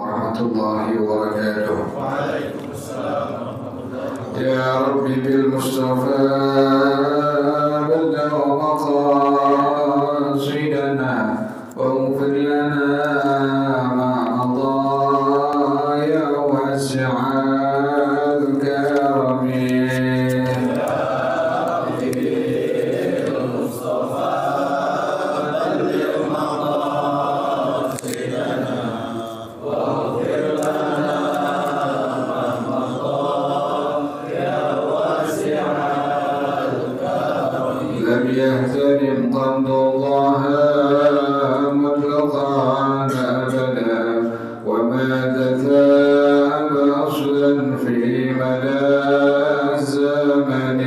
ورحمة الله وبركاته. وعليكم السلام ورحمة الله وبركاته. يا ربي بالمصطفى بلغ مقاصدنا واغفر لنا ما مضى يا واسع الكرم. يهتدم قد الله مطلقا أبدا وما تثاب أصلا في مدى الزمن.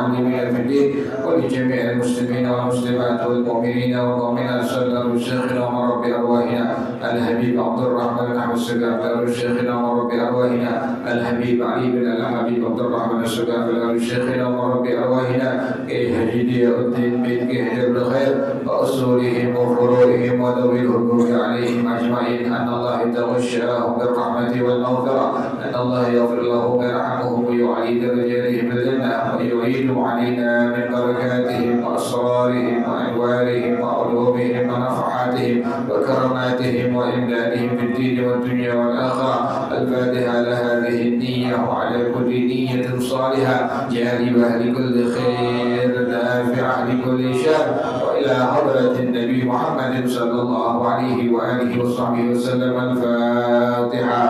المعلمين في الدين ولجميع المسلمين والمسلمات والمؤمنين والمؤمنات سلم شيخنا ورب أرواحنا الحبيب عبد الرحمن بن السقاف شيخنا ورب أرواحنا الحبيب علي بن الحبيب عبد الرحمن السقاف شيخنا ورب أرواحنا هدي الدين بن حجر الخير وأصولهم وفروعهم وذوي الحقوق عليهم أجمعين أن الله يتغشاهم بالرحمة والمغفرة أن الله يغفر لهم ويرحمهم ويعلي درجاتهم بالجنة ويعيد علينا من بركاتهم وأسرارهم وأنوارهم وعلومهم ونفحاتهم وكراماتهم وإمدادهم في الدين والدنيا والآخرة. الفاتحة على هذه النية وعلى كل نية صالحة جالبة لكل خير نافعة لكل شر وإلى حضرة النبي محمد صلى الله عليه وآله وصحبه وسلم. الفاتحة.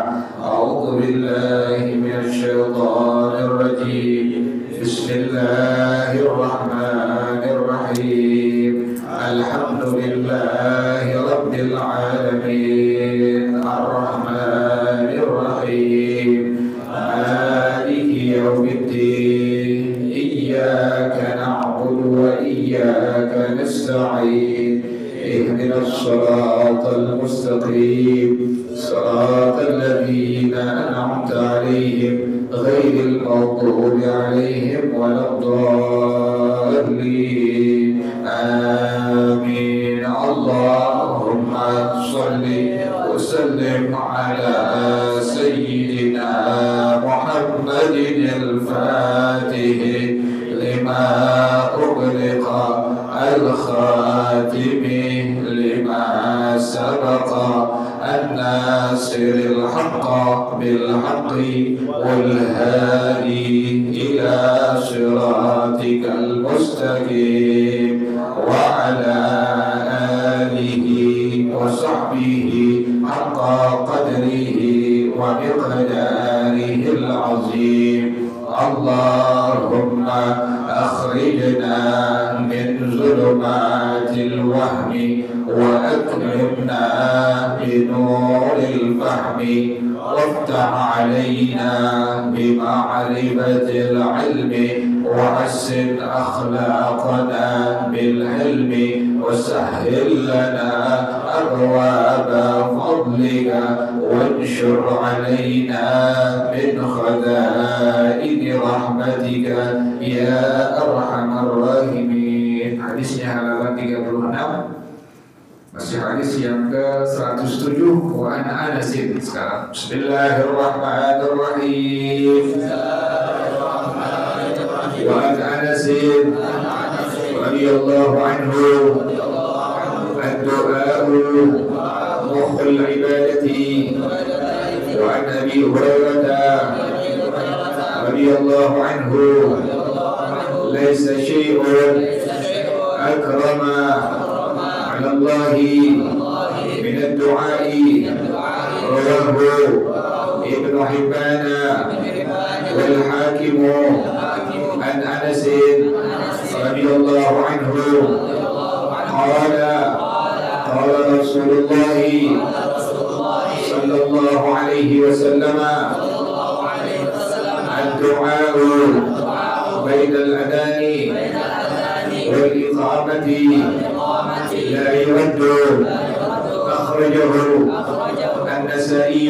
أعوذ بالله من الشيطان الرجيم. بسم الله الرحمن الرحيم. الحمد لله رب العالمين الرحمن الرحيم مالك يوم الدين إياك نعبد وإياك نستعين اهدنا الصراط المستقيم صراط الذين أنعمت عليهم غير المغضوب عليهم ولا الضالين. آمين. اللهم صل وسلم على سيدنا محمد الفاتح لما أغلق الخاتم لما سبق الناصر الحق بالحق والهادي إلى صراطك المستقيم وعلى آله وصحبه حق قدره ومقداره العظيم. اللهم أخرجنا من ظلمات الوهم وأكرمنا بنور الفهم وافتح علينا بمعرفة العلم وحسن أخلاقنا بالحلم وسهل لنا أبواب فضلك وانشر علينا من خزائن رحمتك يا أرحم الراحمين. Hadisnya halaman 36. Masih hadis yang ke-107. Wa an Anasin sekarang. Bismillahirrahmanirrahim. Wa an Anasin radhiyallahu anhu ad-du'a'u mukhul ibadati wa an Abi Hurairah radhiyallahu anhu laysa syai'un akrama على الله من الدعاء. رواه ابن حبان والحاكم عن أنس رضي الله عنه قال قال رسول الله صلى الله عليه وسلم الدعاء بين الأذان والإقامة لا يرد. أخرجه النسائي.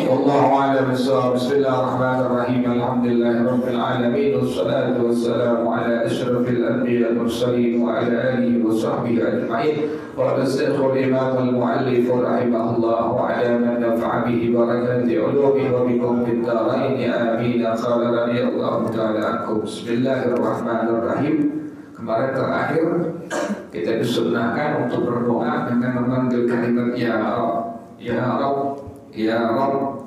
والله أعلم بالصواب. بسم الله الرحمن الرحيم. الحمد لله رب العالمين والصلاة والسلام على أشرف الأنبياء والمرسلين وعلى آله وصحبه أجمعين. قال الشيخ الإمام المؤلف رحمه الله وعلى من نفع به بركات علومه وبكم في الدارين آمين. قال رضي الله تعالى عنكم. بسم الله الرحمن الرحيم. Kemarin terakhir kita disunnahkan untuk berdoa dengan memanggil kalimat Ya Rabb, Ya Rabb, Ya Rabb.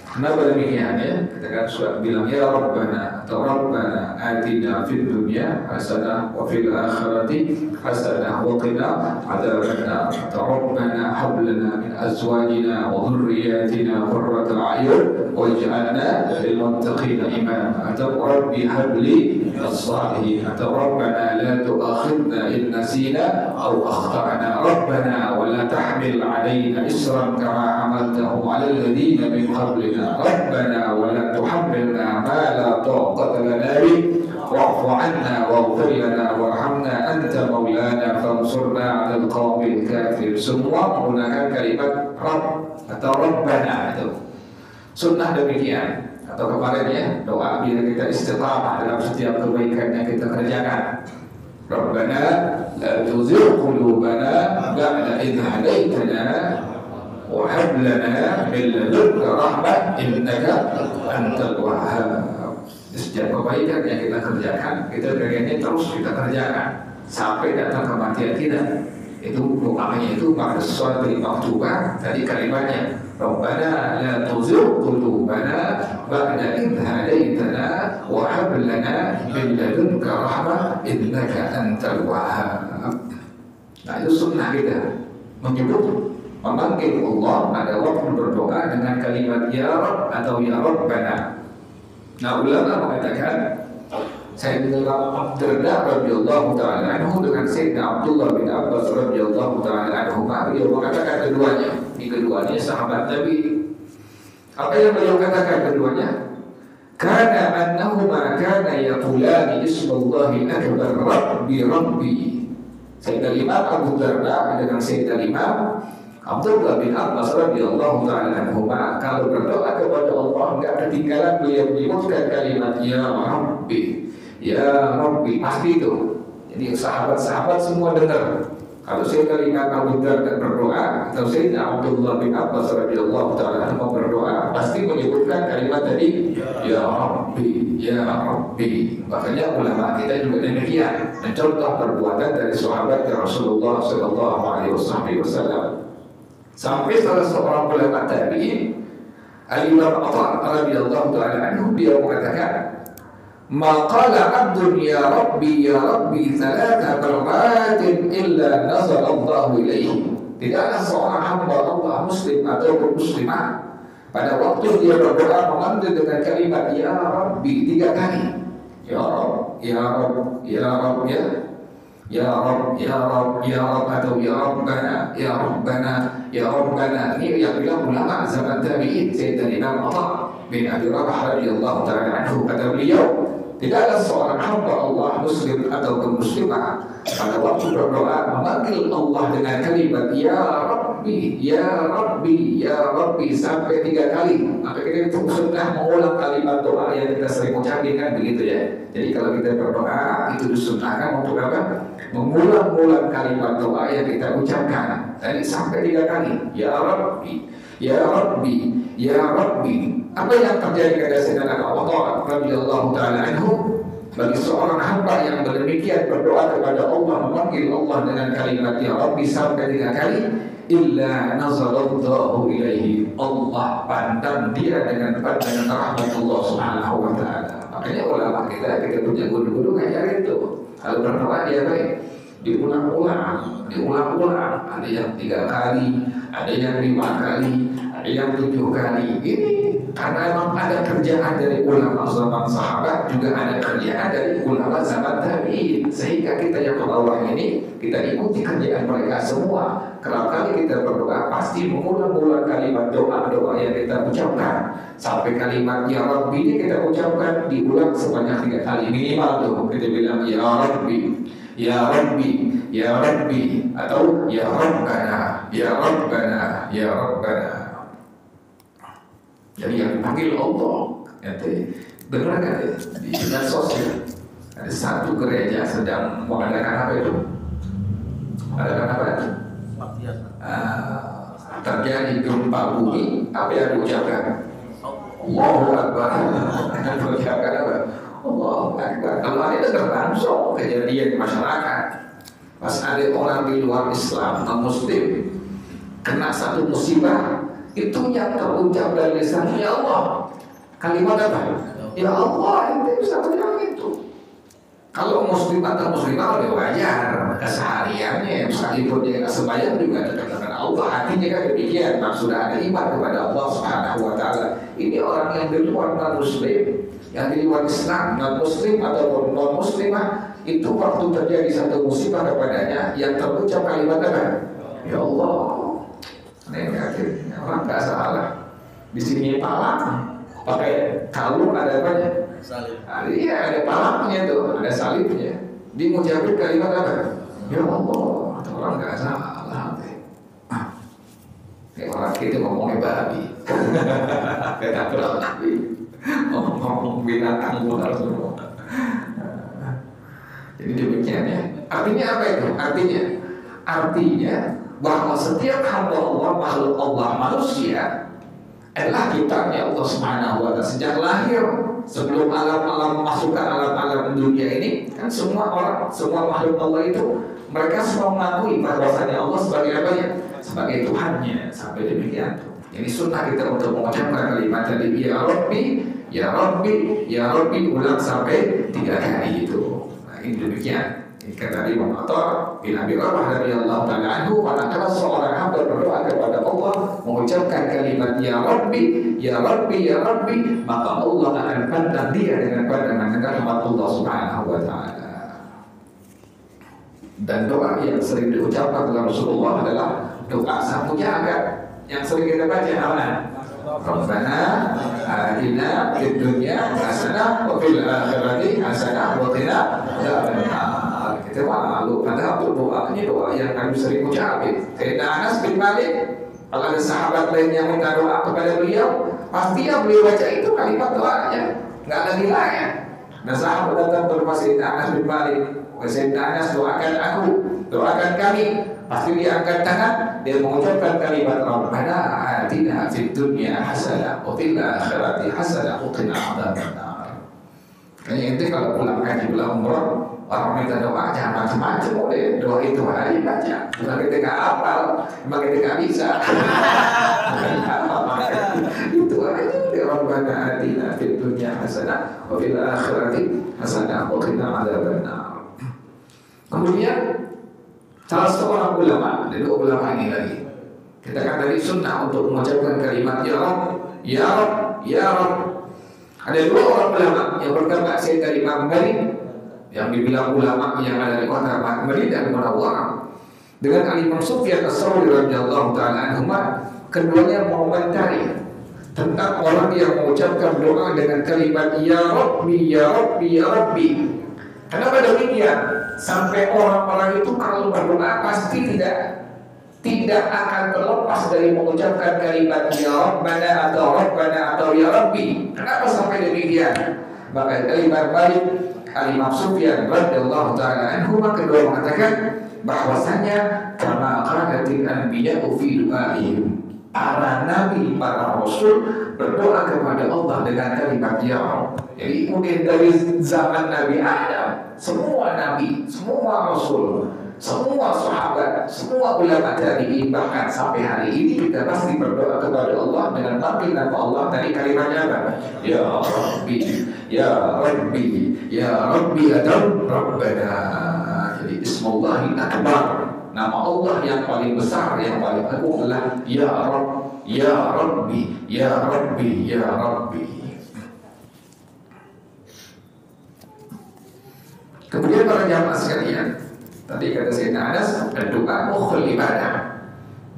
Kenapa demikian ya? Kita kan suka bilang Ya Rabbana atau Rabbana atina fid dunya hasanah wa fil akhirati hasanah wa qina adzabannar. Rabbana hab lana min azwajina wa dhurriyyatina qurrata a'yun waj'alna lil muttaqina imama. Rabbi hab li min as-salihin. Rabbana la tu'akhidna in nasina aw akhtana. Rabbana wa la tahmil 'alaina isran kama hamaltahu 'alal ladzina min qablina. ربنا ولا تحملنا ما لا طاقة لنا به wa'fu 'anna waghfir lana warhamna anta maulana fansurna 'alal qaumil kafirin. Semua menggunakan kalimat Rabb atau Rabbana itu. Sunnah demikian. Atau kemarin ya, doa biar kita istiqamah dalam setiap kebaikan yang kita kerjakan. Rabbana la tuzigh qulubana ba'da idh hadaytana wa hab lana min ladunka rahmah innaka antal wahhab. Setiap kebaikan yang kita kerjakan, kita pengennya terus kita kerjakan sampai datang kematian kita. Itu doanya itu pada sholati maktubah. Tadi kalimatnya Rabbana la tuzigh qulubana ba'da idh hadaytana wa hab lana min ladunka rahmah innaka antal wahhab. Nah, itu sunnah kita menyebut memanggil Allah pada waktu berdoa dengan kalimat ya Rabb atau ya Rabbana. Nah, ulama mengatakan Sayyidina Darda radhiyallahu ta'ala anhu dengan Sayyidina Abdullah bin Abbas radhiyallahu ta'ala anhu, beliau mengatakan keduanya sahabat Nabi. Apa yang beliau katakan keduanya? Kana annahuma kana yaqulani ismullahi akbar rabbi rabbi. Sayyidina Imam Abu Darda dengan Sayyidina Imam Abdullah bin Abbas radhiyallahu ta'ala anhu, kalau berdoa kepada Allah enggak ketinggalan beliau menyebutkan kalimat ya Rabbi. Ya Rabbi, pasti itu. Jadi sahabat-sahabat semua dengar. Kalau Sayyidina Imam Abu Darda berdoa atau Sayyidina Abdullah bin Abbas radhiyallahu ta'ala anhu berdoa, pasti menyebutkan kalimat tadi ya Rabbi, ya Rabbi. Makanya ulama kita juga demikian, mencontoh perbuatan dari sahabat Rasulullah sallallahu alaihi wasallam. Sampai salah seorang ulama tabi'in, Al-Imam Atha radhiyallahu ta'ala anhu, dia mengatakan, "Ma qala 'abdun ya Rabbi thalatha marratin illa nazala Allah ilaihi." Tidaklah seorang hamba Allah muslim ataupun muslimah pada waktu dia berdoa memanggil dengan kalimat ya Rabbi 3 kali. Ya Rabb, ya Rabb, ya Rabb, ya Rabb, ya Rabb, ya Rabb atau ya Rabbana, ya Rabbana, ya Rabbana. Ini yang bilang ulama zaman tabi'in. Sayyidina Imam Atha bin Abi Rabah radhiyallahu ta'ala anhu, kata beliau, tidaklah seorang hamba Allah muslim ataupun muslimah pada waktu berdoa memanggil Allah dengan kalimat ya Rabbi, ya Rabbi, ya Rabbi sampai 3 kali. Maka kita itu sunnah mengulang kalimat doa yang kita sering ucapkan kan begitu ya. Jadi kalau kita berdoa itu disunnahkan untuk apa? Mengulang-ulang kalimat doa yang kita ucapkan. Tadi sampai 3 kali. Ya Rabbi, ya Rabbi, ya Rabbi. Apa yang terjadi pada Sayyidina Abu Bakar radhiyallahu ta'ala anhu? Bagi seorang hamba yang demikian berdoa kepada Allah, memanggil Allah dengan kalimat ya Rabbi sampai 3 kali, illa nazalallahu ilaihi. Allah pandang dia dengan pandangan rahmat Allah subhanahu wa ta'ala. Makanya ulama kita punya guru-guru ngajarin itu. Kalau berdoa dia baik, diulang-ulang. Ada yang 3 kali, ada yang 5 kali, ada yang 7 kali. Ini karena memang ada kerjaan dari ulama zaman sahabat, juga ada kerjaan dari ulama zaman tabi'in. Sehingga kita yang ke bawah ini, kita ikuti kerjaan mereka semua. Kerap kali kita berdoa, pasti mengulang-ulang kalimat doa-doa yang kita ucapkan. Sampai kalimat ya Rabbi ini kita ucapkan diulang sebanyak 3 kali minimal tuh. Kita bilang ya Rabbi, ya Rabbi, ya Rabbi, atau ya Rabbana, ya Rabbana, ya Rabbana. Jadi yang dipanggil Allah, benar kan di medsos ya, ada satu gereja sedang mengadakan apa itu? Mengadakan apa itu? Terjadi gempa bumi, apa yang diucapkan? Allahu Akbar. Diucapkan apa? Allahu Akbar. Kalau ada dengar langsung kejadian di masyarakat, pas ada orang di luar Islam, non-Muslim, kena satu musibah, itu yang terucap dari lisan ya Allah. Kalimat apa? Ya Allah, itu bisa bilang itu. Kalau muslim atau muslimah lebih wajar, kesehariannya sekalipun dia nggak sembahyang juga dikatakan Allah, hatinya kan demikian. Sudah ada iman kepada Allah Subhanahu wa ta'ala. Ini orang yang di luar non-muslim, yang di luar Islam, non-muslim ataupun non-muslimah, itu waktu terjadi satu musibah kepadanya, yang terucap kalimat apa? Ya Allah. Negatif, orang nggak salah. Di sini palang pakai kalung ada apa? Salib. Iya, ada palangnya tuh, ada salibnya. Dia ngucapin kalimat apa? Ya Allah, orang nggak salah. Kayak orang kita ngomongnya babi. Kata babi. Ngomong binatang bukan semua. Jadi demikian ya. Artinya apa itu? Artinya bahwa setiap hamba Allah, makhluk Allah, manusia adalah kitabnya Allah Subhanahu wa Ta'ala sejak lahir. Sebelum alam-alam masukkan alam-alam dunia ini, kan semua orang, semua makhluk Allah itu mereka semua mengakui bahwasanya Allah sebagai apa ya? Sebagai Tuhannya. Sampai demikian. Jadi sunnah kita untuk mengucapkan kalimat tadi ya Rabbi, ya Rabbi, ya Rabbi ulang sampai 3 kali itu. Nah, ini demikian. Ini kata Imam Atha bin Abi Rabah radhiyallahu ta'ala anhu, manakala seorang hamba berdoa kepada Allah mengucapkan kalimat ya Rabbi, ya Rabbi, ya Rabbi, maka Allah akan pandang dia dengan pandangan rahmat Allah Subhanahu wa ta'ala. Dan doa yang sering diucapkan oleh Rasulullah adalah doa sang mujabat yang sering kita baca apa? Rabbana atina fid dunya hasanah wa fil akhirati hasanah wa qina adzabannar. Kita malu padahal itu doanya doa yang kami sering ucapin. Sayyidina Anas bin Malik, kalau ada sahabat lain yang minta doa kepada beliau, pasti yang beliau baca itu kalimat doanya, nggak ada nilainya. Dan sahabat datang berdoa Sayyidina Anas bin Malik, Sayyidina Anas doakan aku, doakan kami. Pasti dia angkat tangan, dia mengucapkan kalimat Rabbana atina fid dunya hasanah wa fil akhirati hasanah wa qina adzabannar. Kayaknya ente kalau pulang haji pulang umrah, orang minta doa jangan macam-macam, boleh doa itu aja baca. Bukan kita nggak hafal, emang kita nggak bisa. Itu aja deh Rabbana atina fid dunya hasanah wa fil akhirati hasanah wa qina adzabannar. Kemudian salah seorang ulama, ada 2 ulama ini lagi. Kita kan dari sunnah untuk mengucapkan kalimat ya Rabb, ya Rabb, ya Rabb. Ada 2 orang ulama yang berkata Sayyidina Imam Malik, yang dibilang ulama yang ada di kota Madinah dan Munawwarah, dengan Imam Sufyan Ats-Tsauri radhiyallahu ta'ala anhuma, keduanya mengomentari tentang orang yang mengucapkan doa dengan kalimat ya Rabbi, ya Rabbi, ya Rabbi. Kenapa demikian? Sampai orang-orang itu kalau berdoa pasti tidak akan terlepas dari mengucapkan kalimat ya Rabbana atau ya Rabbi. Kenapa sampai demikian? Maka Imam Malik, Imam Sufyan radhiyallahu ta'ala anhu kedua mengatakan bahwasanya karena qanatil anbiya'u fi du'aihim, para nabi, para rasul berdoa kepada Allah dengan kalimat ya Rabb. Jadi mungkin dari zaman Nabi Adam, semua nabi, semua rasul, semua sahabat, semua ulama tabi'in, bahkan sampai hari ini kita pasti berdoa kepada Allah dengan panggil nama Allah. Tadi kalimatnya apa? Ya Rabbi, ya Rabbi, ya Rabbi atau Rabbana. Jadi Ismullahil Akbar, nama Allah yang paling besar, yang paling agung adalah ya Rabb, ya Rabbi, ya Rabbi, ya Rabbi. Kemudian para jamaah sekalian, tadi kata Sayyidina Anas, doa mukhul ibadah.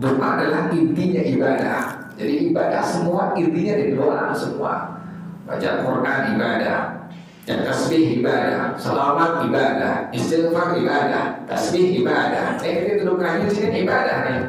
Doa adalah intinya ibadah. Jadi ibadah semua intinya di doa semua. Baca Quran ibadah, tasbih ibadah, salawat ibadah, istighfar ibadah, tasbih ibadah. Kita duduk di sini ibadah nih.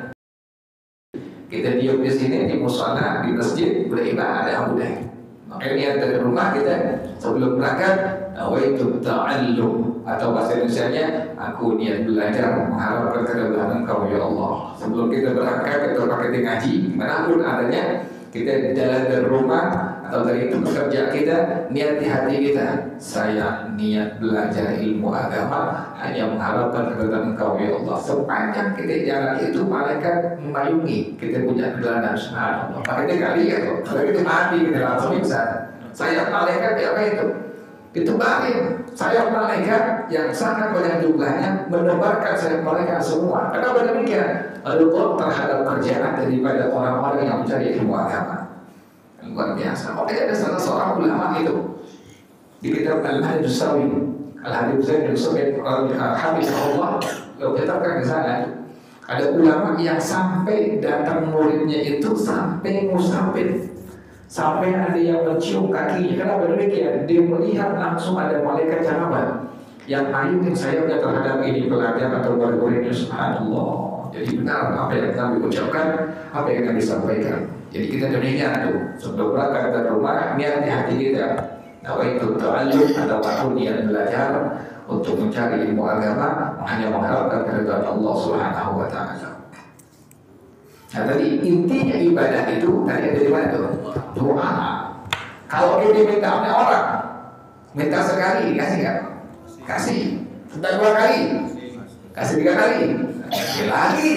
Kita diam di sini di mushola, di masjid, udah ibadah udah. Makanya niat dari rumah kita sebelum berangkat, nawaitu ta'allum, atau bahasa Indonesianya, aku niat belajar mengharapkan keridhaan Engkau ya Allah. Sebelum kita berangkat atau pakai ngaji, manapun adanya, kita jalan dari rumah atau dari tempat kerja kita, niat di hati kita, saya niat belajar ilmu agama hanya mengharapkan keridhaan Engkau ya Allah. Sepanjang kita jalan itu malaikat memayungi kita punya keridhaan Subhanallah. Maka kita gak lihat kok, kalau kita mati kita langsung bisa. Saya malaikat apa itu? Itu balik. Sayap malaikat yang sangat banyak jumlahnya menebarkan sayap malaikat semua. Kenapa demikian? Ridho terhadap kerjaan daripada orang-orang yang mencari ilmu agama. Luar biasa. Makanya ada salah seorang ulama itu di kitab Al-Hadith Sawi, Al-Hadith Sawi Habibullah, kalau kita kan di sana ada ulama yang sampai datang muridnya itu sampai musafir, Sampai ada yang mencium kakinya. Kenapa demikian? Dia melihat langsung ada malaikat janabat yang ayunin sayapnya terhadap ini pelajar atau murid-muridnya. Subhanallah. Jadi benar apa yang kami ucapkan, apa yang kami sampaikan. Jadi kita demikian tuh. Sebelum berangkat ke rumah, niat di hati kita. Nawaitu ta'allum atau niat belajar untuk mencari ilmu agama, hanya mengharapkan keridhaan Allah Subhanahu wa taala. Nah, tadi intinya ibadah itu tadi ada di mana tuh? Doa. Kalau kita minta oleh orang, minta sekali dikasih kan? Kasih. Minta 2 kali, kasih 3 kali. Lagi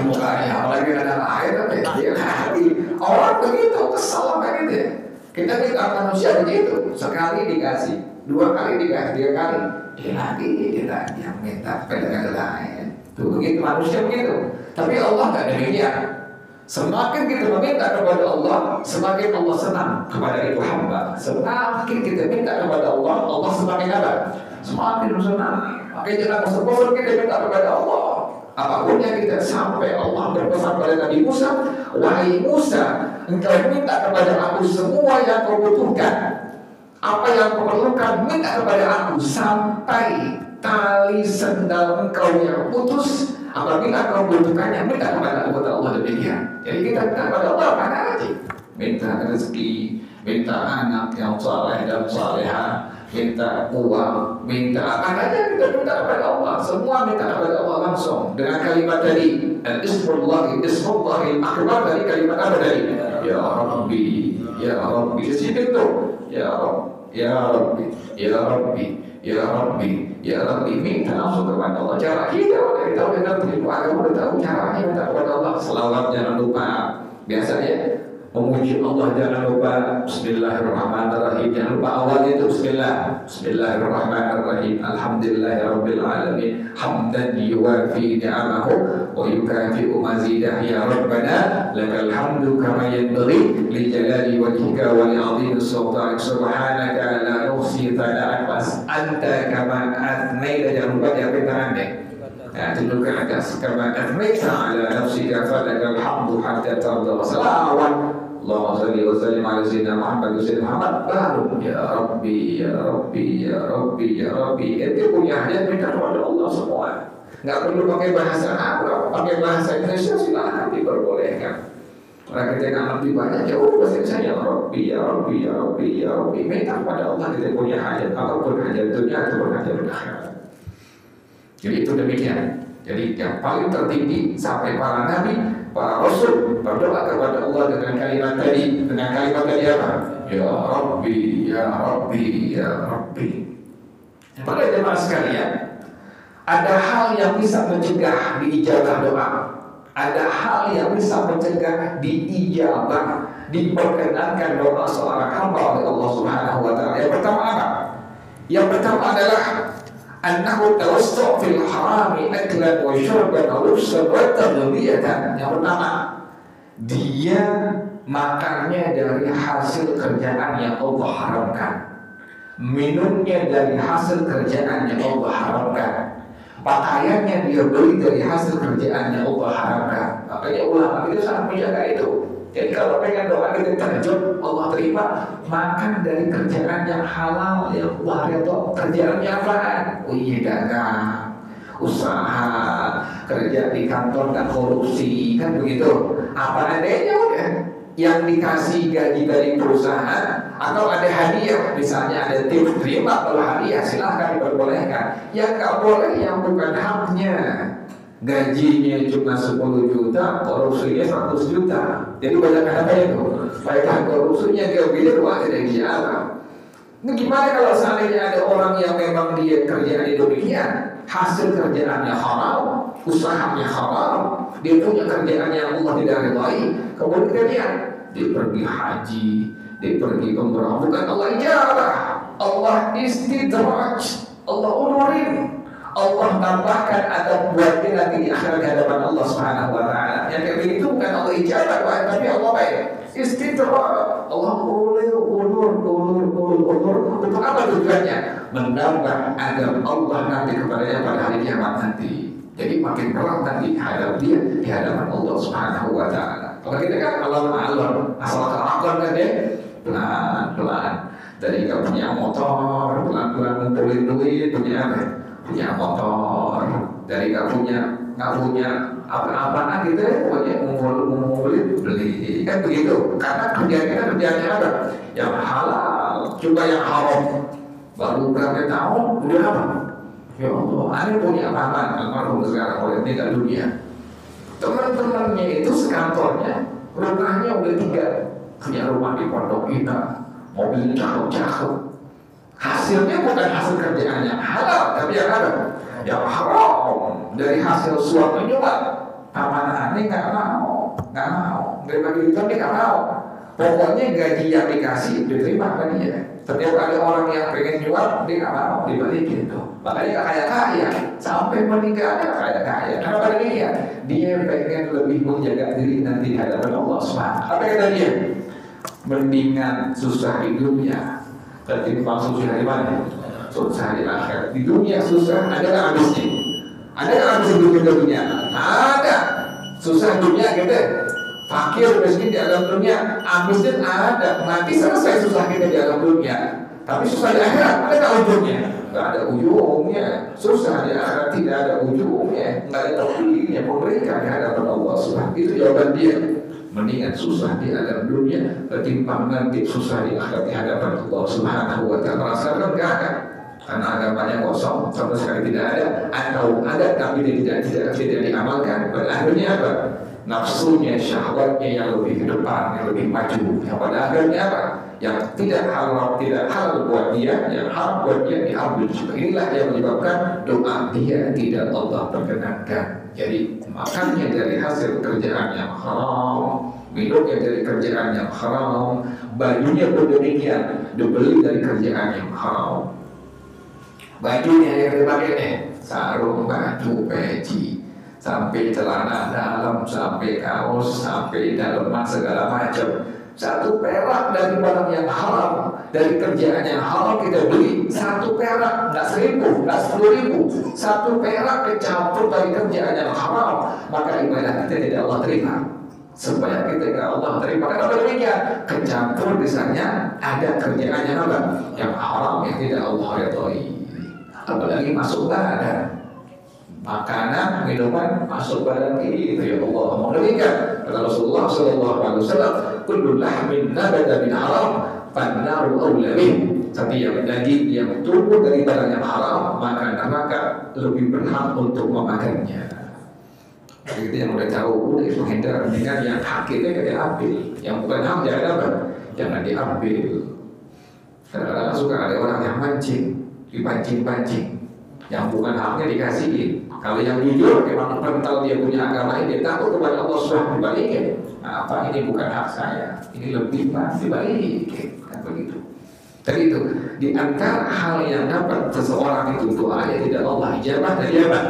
mukanya, apalagi ada air dia lagi. Orang begitu kesal banget ya. Kita minta manusia begitu, sekali dikasih, 2 kali dikasih, 3 kali. Dia lagi yang minta pada lain. Tuh begitu manusia begitu. Tapi Allah nggak demikian. Semakin kita meminta kepada Allah, semakin Allah senang kepada itu hamba. Semakin kita minta kepada Allah, Allah semakin apa? Semakin senang. Makanya jangan bosan kita minta kepada Allah. Apapun yang kita sampai Allah berpesan pada Nabi Musa, wahai Musa, engkau minta kepada aku semua yang kau butuhkan. Apa yang kau perlukan, minta kepada aku sampai tali sendal engkau yang putus. Apabila kau butuhkannya, minta kepada Allah demikian. Jadi kita minta kepada Allah apa aja? Minta rezeki, minta anak yang saleh dan salehah, minta uang, minta apa aja kita minta kepada Allah. Semua minta kepada Allah langsung dengan kalimat tadi. Al-Ismullahi akbar dari kalimat apa tadi? Ya Rabbi, ya Rabbi. Di situ tuh, ya Rabbi, ya Rabbi, ya Rabbi, ya Rabbi, ya Rabbi. Minta langsung kepada Allah. Cara kita udah tahu dengan ilmu agama udah tahu caranya minta kepada Allah. Selawat jangan lupa. Biasanya memuji Allah jangan lupa Bismillahirrahmanirrahim. Jangan lupa awalnya itu Bismillahirrahmanirrahim. Alhamdulillahirabbil alamin. Hamdan yuwafi ni'amahu wa yukafi'u mazidah. Ya Rabbana lakal hamdu kama yanbaghi li jalali wajhika wa li 'azimi sultanik. Subhanaka la nuhsi thana'an anta kama athnaita. Jangan lupa diambil tangan deh. Tunjukkan atas kama athnaita ala nafsika falakal hamdu hatta tarda. Salawat Allahumma salli wa sallim ala sayyidina Muhammad wa sayyidina Muhammad. Baru ya Rabbi, ya Rabbi, ya Rabbi, ya Rabbi. Itu punya hajat minta kepada Allah semua. Nggak perlu pakai bahasa Arab, pakai bahasa Indonesia silakan diperbolehkan. Orang kita yang lebih banyak ya udah bahasa Indonesia ya Rabbi, ya Rabbi, ya Rabbi, ya Rabbi. Minta kepada Allah kita punya hajat, apapun hajat dunia ataupun hajat akhirat. Jadi itu demikian. Jadi yang paling tertinggi sampai para nabi, para rasul berdoa kepada Allah dengan kalimat tadi. Dengan kalimat tadi apa? Ya Rabbi, ya Rabbi, ya Rabbi. Pada jemaah sekalian, ada hal yang bisa mencegah diijabah doa. Ada hal yang bisa mencegah diijabah, diperkenankan doa seorang hamba oleh Allah Subhanahu wa taala. Yang pertama apa? Yang pertama adalah annahu tawassu' fil harami aklan wa syurban wa lubsan wa tadbiyatan. Yang pertama, dia makannya dari hasil kerjaan yang Allah haramkan, minumnya dari hasil kerjaan yang Allah haramkan, pakaiannya dia beli dari hasil kerjaan yang Allah haramkan. Makanya ulama itu sangat menjaga itu. Jadi kalau pengen doa kita terjun Allah terima, makan dari kerjaan yang halal yang Allah ridho. Kerjaannya apa? Oh iya, dagang, usaha, kerja di kantor dan korupsi, kan begitu. Apa adanya udah. Yang dikasih gaji dari perusahaan atau ada hadiah, misalnya ada tips, terima. Kalau hadiah silahkan diperbolehkan. Yang nggak boleh yang bukan haknya. Gajinya cuma 10 juta, korupsinya 100 juta. Jadi banyak apa itu? Baiklah korupsinya dia bilang wah ada siapa. Ini gimana kalau seandainya ada orang yang memang dia kerjaan demikian, hasil kerjaannya haram, usahanya haram, dia punya kerjaan yang Allah tidak ridhai, kemudian dia pergi haji, dia pergi umrah, bukan Allah ijabah, Allah istidraj, Allah unurin. Allah tambahkan adab buat dia nanti di akhirat di hadapan Allah Subhanahu wa taala. Yang kayak begitu bukan Allah ijabah, tapi Allah baik. Istidraj. Allah ulur. Untuk apa tujuannya? Menambah adab Allah nanti kepadanya pada hari kiamat nanti. Jadi makin berat nanti hadap dia di hadapan Allah Subhanahu wa taala. Kalau kita kan alon-alon, asal kelakon kan deh, pelan-pelan. Dari nggak punya motor, pelan-pelan ngumpulin duit, punya apa? Punya motor. Dari nggak punya apa-apaan gitu ya, pokoknya ngumpulin beli, kan begitu. Karena kerjaan kita kerjaannya apa? Yang halal, coba yang haram. Baru berapa tahun udah apa? Ya Allah, aneh punya paman almarhum sekarang oleh meninggal dunia. Teman-temannya itu sekantornya rumahnya udah 3, punya rumah di Pondok Indah, mobil cakep-cakep. Hasilnya bukan hasil kerjaannya halal, tapi yang ada yang haram dari hasil suap menyuap. Paman aneh nggak mau, dari bagi itu dia nggak mau. Pokoknya gaji yang dikasih diterima kan dia. Setiap ada orang yang pengen nyuap, dia nggak mau dibalikin tuh. Makanya nggak kaya-kaya, sampai meninggalnya nggak kaya-kaya. Kenapa dia? Dia pengen lebih menjaga diri nanti di hadapan Allah SWT. Apa kata dia? Mendingan susah di dunia ketimbang susah di mana? Susah di akhirat. Di dunia susah, ada nggak habisnya? Ada nggak habis dunia? Ada. Susah dunia gitu. Fakir miskin di alam dunia, habisnya ada. Nanti selesai susah kita di alam dunia. Tapi susah di akhirat, ada nggak ujungnya? Nggak ada ujungnya. Susah di akhirat tidak ada ujungnya. Nggak ada tauhidnya memberikan di hadapan Allah SWT. Itu jawaban dia. Mendingan susah di alam dunia ketimbang nanti susah di akhirat di hadapan Allah Subhanahu wa Ta'ala. Rasakan nggak ada. Karena agamanya kosong, sama sekali tidak ada. Atau ada tapi tidak diamalkan. Berakhirnya apa? Nafsunya, syahwatnya yang lebih ke depan, yang lebih maju. Yang pada akhirnya apa? Yang tidak halal buat dia, yang haram buat dia diambil juga. Inilah yang menyebabkan doa dia tidak Allah perkenankan. Jadi makannya dari hasil kerjaan yang haram, minumnya dari kerjaan yang haram, bajunya pun demikian, dibeli dari kerjaan yang haram. Bajunya yang dipakai sarung, baju, peci, sampai celana dalam, sampai kaos, sampai daleman segala macam. 1 perak dari barang yang haram, dari kerjaan yang haram kita beli 1 perak, nggak 1.000, nggak 10.000, 1 perak kecampur dari kerjaan yang haram, maka ibadah kita tidak Allah terima. Supaya kita tidak Allah terima, karena demikian kecampur misalnya ada kerjaan yang apa? Yang haram yang tidak Allah ridhoi. Apalagi masuk badan, makanan, minuman masuk badan kita, ya Allah. Mau demikian kata Rasulullah SAW, kullu lahmin nabata min haram fannaru awla bih. Setiap daging yang tumbuh dari barang yang haram, maka neraka lebih berhak untuk memakannya. Itu yang udah tahu, udah menghindar dengan yang hak kita diambil, yang bukan hak jangan diambil. Kadang-kadang suka ada orang yang mancing, dipancing-pancing, yang bukan haknya dikasihin. Kalau yang jujur memang mental dia punya agama ini, dia takut kepada Allah SWT dibalikin. Nah, apa ini bukan hak saya, ini lebih Pak dibalikin, kan begitu. Jadi itu di antara hal yang dapat seseorang itu doanya tidak Allah ijabah dari apa?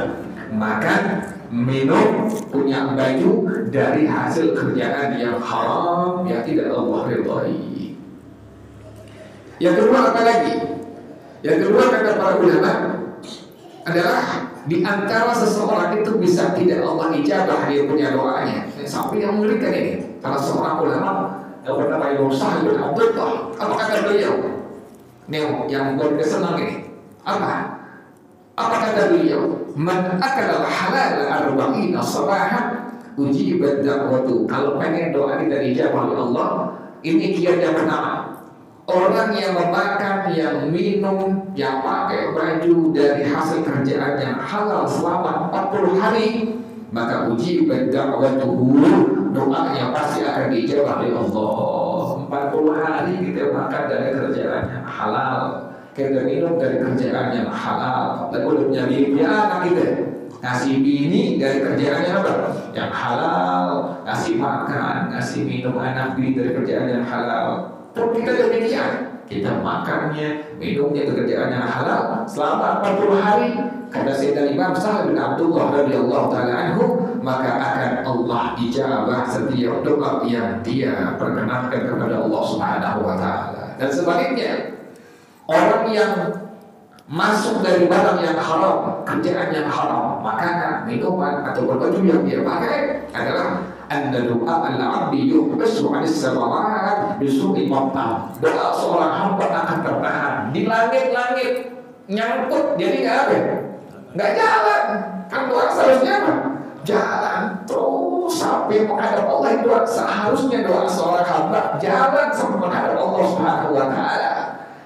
Makan, minum, punya baju dari hasil kerjaan yang haram yang tidak Allah ridhoi. Yang kedua apa lagi? Yang kedua kata para ulama adalah di antara seseorang itu bisa tidak Allah ijabah dia punya doanya. Sampai yang mengerikan ini, salah seorang ulama yang bernama Imam Sa'id bin Abdullah, apa kata beliau? Ini yang membuat dia senang ini. Apa kata beliau? Man akala halal arba'ina sabahan ujibat da'watu. Kalau pengen doa kita dijawab oleh Allah, ini kiat yang pertama. Orang yang memakan, yang minum, yang pakai baju dari hasil kerjaan yang halal selama 40 hari, maka ujibat da'watuhu, doanya pasti akan dijawab oleh Allah. 40 hari kita makan dari kerjaan yang halal, kita minum dari kerjaan yang halal. Dan udah punya bini anak kita, ngasih bini dari kerjaan yang apa? Yang halal, ngasih makan, ngasih minum anak bini dari kerjaan yang halal. Pun kita demikian, kita makannya, minumnya kerjaan yang halal selama 40 hari. Kata Sayyidina Imam Sa'id bin Abdullah radhiyallahu ta'ala anhu, maka akan Allah ijabah setiap doa yang dia perkenankan kepada Allah Subhanahu wa Ta'ala. Dan sebaliknya, orang yang masuk dari barang yang haram, kerjaan yang haram, makanan, minuman atau baju yang dia pakai adalah anna du'a al-'abdi yuhbasu 'anis samawat bisu'i maqam. Doa seorang hamba akan tertahan di langit-langit, nyangkut jadi nggak jalan. Kan doa seharusnya apa? Jalan terus sampai menghadap Allah. Itu seharusnya doa seorang hamba jalan sampai menghadap Allah Subhanahu wa taala.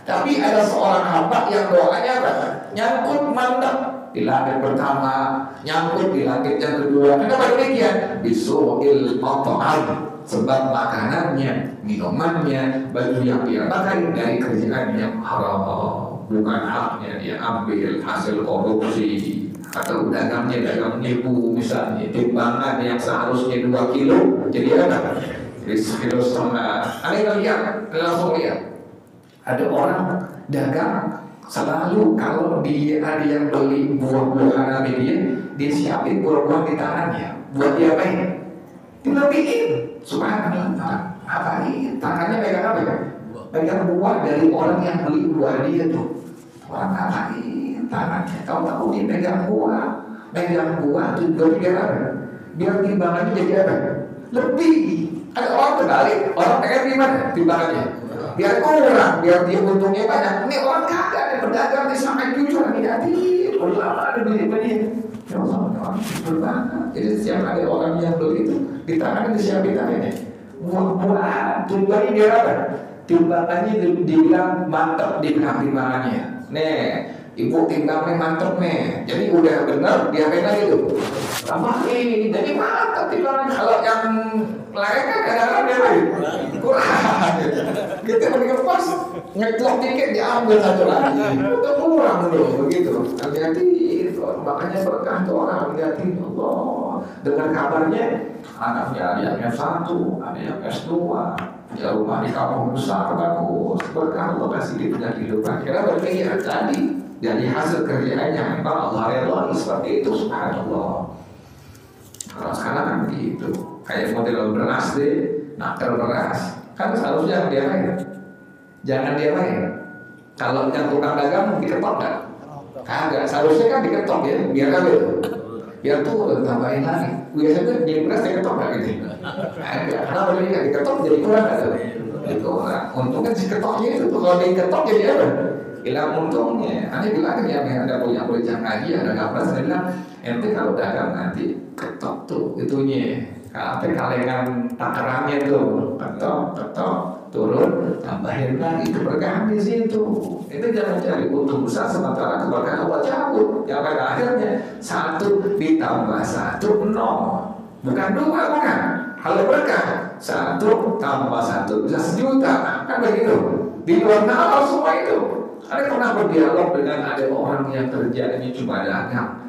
Tapi ada seorang hamba yang doanya apa? Nyangkut mandek di langit pertama, nyangkut di langit yang kedua. Kenapa demikian? Bisu'il maqam, sebab makanannya, minumannya, baju yang dia pakai dari kerjaan yang haram, bukan haknya dia ambil hasil korupsi, atau dagangnya dagang nipu misalnya. Timbangan yang seharusnya 2 kilo jadi apa? Jadi 1,5 kilo. Ada lihat, langsung lihat. Ada orang dagang selalu kalau dia ada yang beli buah-buahan dia siapin buah-buahan di tangannya. Buat dia apa? Dilebihin. Subhanallah. Apa ini? Tangannya pegang apa ya? Pegang buah dari orang yang beli buah dia tuh. Orang ngapain tangannya? Tahu-tahu dia pegang buah tuh biar apa? Biar timbangannya jadi apa? Lebih. Ada orang terbalik. Orang pengen gimana timbangannya? Biar kurang, biar dia untungnya banyak. Ini orang kagak ada pedagang di sampai jujur negatif. Kalau lama ada beli-beli. Ya Allah, orang berbanget. Jadi setiap ada orang yang beli itu di tangan disiapin tangannya. Buah-buahan, tujuannya biar apa? Timbangannya dibilang mantep di timbangannya. Nih, ibu timbangnya mantep nih. Jadi udah benar dia pegang itu. Tambahin, jadi mantep timbangannya. Kalau yang lain kan kadang-kadang dia kurang. Kita mendingan pas ngeklok dikit diambil satu lagi. Itu kurang dulu begitu. Hati-hati, makanya berkah tuh orang hati-hati. Allah dengar kabarnya anaknya ada yang S1, ada yang S2, ya rumah di kampung besar bagus. Berkah Allah kasih di punya kehidupan. Karena berpikir tadi dari hasil kerjaannya memang Allah redha seperti itu. Subhanallah. Kalau sekarang kan begitu. Kayak model beras deh, nakal beras. Kan seharusnya dia main. Jangan dia main. Kalau yang tukang dagang diketok nggak? Kagak. Seharusnya kan diketok ya, biar apa itu? Biar turun tambahin lagi. Biasanya di beras diketok nggak gitu? Kagak. Kenapa dia nggak diketok jadi kurang nggak tuh? Itu kurang. Untungnya si ketoknya itu tuh kalau diketok jadi apa? Hilang untungnya. Nanti bilang ya ada punya ngaji, ada gambar. Saya bilang ente kalau dagang nanti ketok tuh itunya. Sampai kalengan takarannya tuh ketok turun tambahin lagi keberkahan di situ. Itu jangan cari untung besar sementara keberkahan Allah cabut. Yang pada akhirnya 1 ditambah 1 0, bukan 2 bukan. Kalau berkah 1 tambah 1 bisa 1 juta kan begitu. Di luar nalar semua itu. Ada pernah berdialog dengan ada orang yang kerjanya cuma dagang.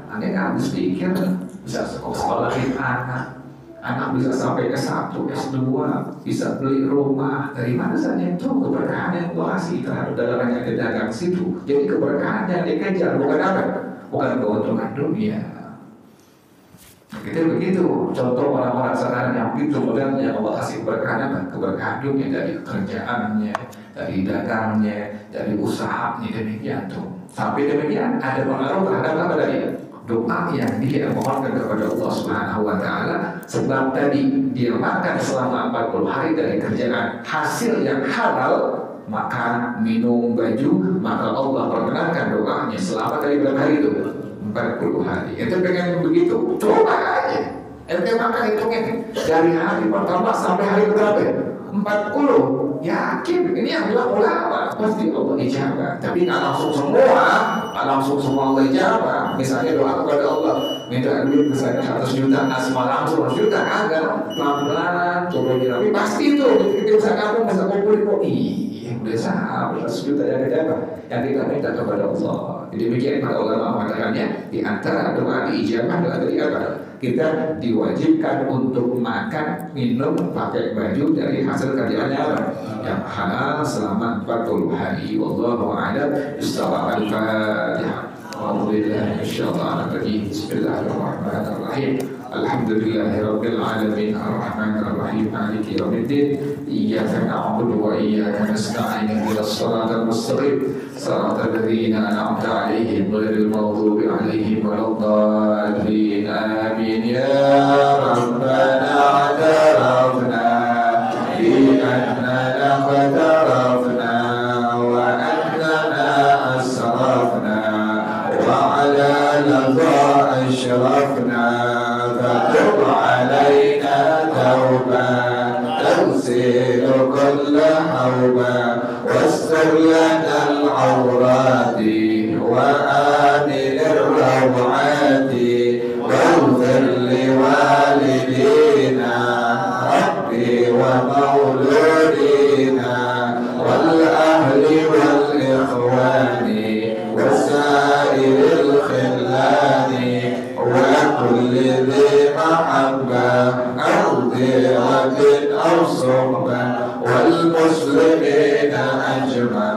Anda nggak habis pikir bisa sekolahin anak bisa sampai ke S1, S2, bisa beli rumah. Dari mana saja itu keberkahan yang Allah kasih terhadap dagangan yang dagang situ. Jadi keberkahan yang dikejar bukan apa? Bukan keuntungan dunia. Kita begitu. Contoh orang-orang sekarang yang begitu modelnya Allah kasih keberkahan apa? Keberkahan dunia dari pekerjaannya, dari dagangnya, dari usahanya demikian tuh. Sampai demikian ada pengaruh terhadap apa tadi? Doa yang dia mohonkan kepada Allah Subhanahu wa taala, sebab tadi dia makan selama 40 hari dari kerjaan hasil yang halal, makan, minum, baju, maka Allah perkenankan doanya selama dari berapa hari itu? 40 hari. Itu pengen begitu, coba aja. Ente makan hitungin dari hari pertama sampai hari berapa? 40. Yakin ini yang bilang ulama pasti Allah ijabah. Tapi nggak langsung semua Allah ijabah. Misalnya doa kepada Allah minta duit misalnya 100 juta, nah semua langsung 100 juta kagak, pelan-pelan turun. Tapi pasti itu kita bisa kamu bisa kumpulin kok. Iya udah sama 100 juta yang ijabah yang kita minta kepada Allah. Jadi demikian para ulama mengatakannya di antara doa diijabah adalah dari apa? Kita diwajibkan untuk makan, minum, pakai baju dari hasil kerjaannya apa? Yang halal selama 40 hari. Wallahu a'lam bishawab. Al-Fatihah. Alhamdulillah. Bismillahirrahmanirrahim. Alhamdulillahi Rabbil Alamin Ar-Rahman Ar-Rahim Maliki Yawmiddin Iyyaka na'budu wa iyyaka nasta'in ihdinas siratal mustaqim siratal ladzina an'amta 'alaihim ghairil maghdubi 'alaihim waladdallin amin ya rabbana atarafna bi annana qad arafna wa annana asrafna wa 'ala ladha ashrafna فتب علينا توبة تغسل كل حوبة واستر لنا العورات وآمن الروعات واغفر لوالدينا ربي ومولودينا والأهل والإخوان وسائر الخلان وكل ذي محبة أو ضيعة أو صحبة والمسلمين أجمع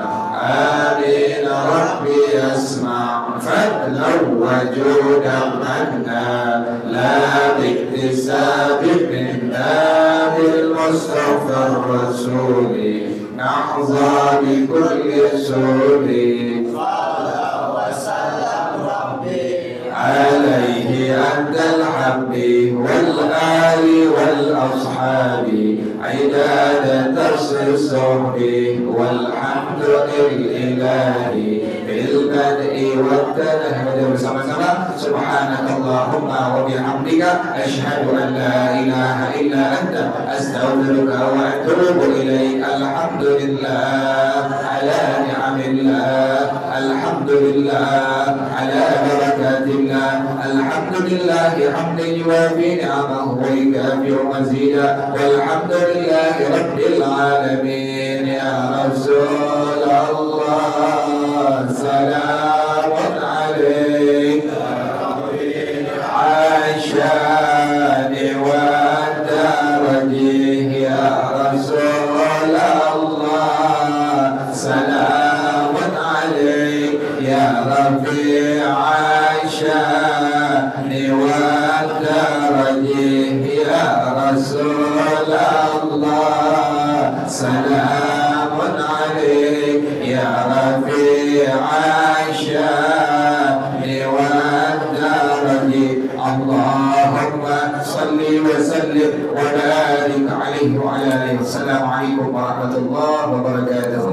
آمين ربي اسمع فضلا وجودا منا لا باكتساب منا بالمصطفى الرسول نحظى بكل سور عليه أنت الحب والآل والأصحاب عداد درس الصحب والحمد لله بالبدء والتنهد bersama-sama سبحانك اللهم وبحمدك أشهد أن لا إله إلا أنت أستغفرك وأتوب إليك الحمد لله على نعم الله الحمد لله على بركات الله الحمد لله حمدا يوافي نعمه ويكافئ مزيدا والحمد لله رب العالمين يا رسول الله سلام عليك عاشان والدرجه يا رسول الله سلام عليك يا رفيع الشان والدرجه يا رسول الله سلام عليك يا رفيع الشان والدرجه اللهم صل وسلم وبارك عليه وعلى اله. السلام عليكم ورحمه الله وبركاته.